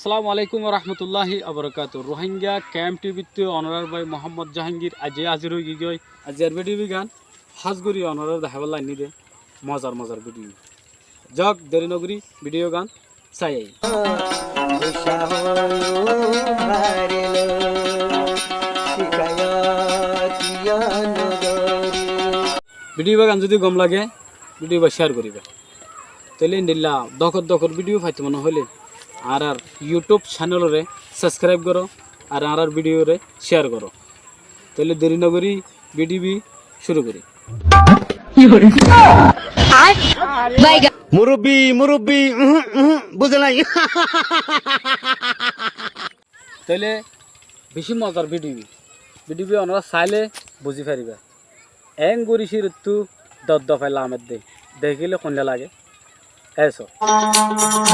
আসসালামু আলাইকুম রহমতুল্লাহি আবরকাত রোহিঙ্গা ক্যাম্প টিভিতে অনারার ভাই মোহাম্মদ জাহাঙ্গীর আজি হাজির হয়ে গিয়ে আজি আর ভিডিও গান হাজগুড়ি অনারার দেখাবার লাইনি দে মজার মজার ভিডিও জগ দেরি নগরী ভিডিও গান চাই ভিডিও গান যদি গম লাগে ভিডিও বা শেয়ার করিবা তাহলে নিলা দখর দখর ভিডিও পাইতে মনে হলে আর ইউটিউব চ্যানেলরে সাবস্ক্রাইব করো আর ভিডিওরে শেয়ার করো তাহলে দেরি নগরী ভিডিও শুরু করি মুরব্বি মুরব্বি বুঝে নাই তাহলে বেশি মজার ভিডিও ওনারা চাইলে বুঝি পারিবা এং গরিসির একটু দফাইলা আমের দেখিলে কোনটা লাগে এসো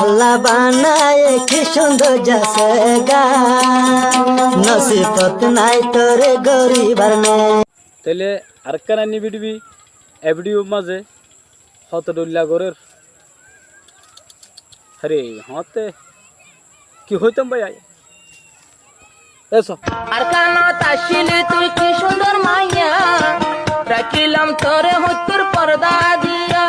আল্লাহ বানায় কি সুন্দর জায়গা নসিবত নাই তোরে গরিবার নে তাহলে আর কানানি ভিডিও মাঝে হত ডুল্লা গরের আরে হতে কি হইতাম ভাই এসো আর কানা তাসিলে তুই কি সুন্দর মাইয়া রাখিলাম তোরে হতুর পর্দা দিয়া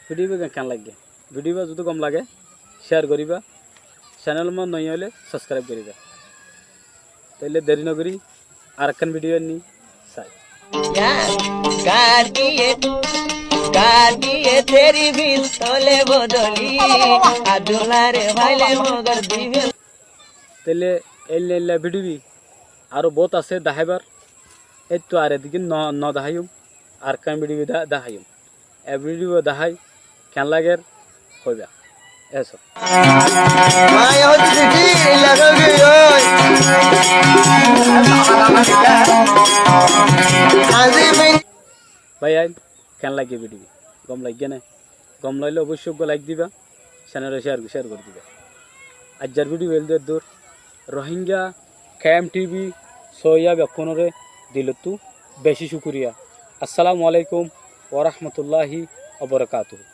ভিডিও কেন লাগে ভিডিও যদি কম লাগে শেয়ার করিবা চ্যানেল মন নই হলে সাবস্ক্রাইব করিবা তাইলে দেরি নগরী আর একখান ভিডিও নি চাই গাড়িয়ে তেরি ভিতলে বদলি আদুলারে ভাইলে মগর দিবে তাইলে এল্লা ভিডিও আরো বহুত আছে দেখাইবার এই তো আর এদিকে ন দেখাইম আর কান ভিডিও দেখাইম এ ভিডিও দেখাই কেন লাগে হইবা এসো ভাই আই কেন লাগে ভিডিও গম লাগে না গম লাইলে অবশ্যই লাইক দিবা চ্যানেলে শেয়ার করে দিবা আজকের ভিডিও এলদে দূর রোহিঙ্গা ক্যাম্প টিভি সইয়া ব্যাপনরে দিল তু বেশি শুক্রিয়া আসসালামু আলাইকুম ওয়া রাহমাতুল্লাহি ওয়া বারাকাতুহু।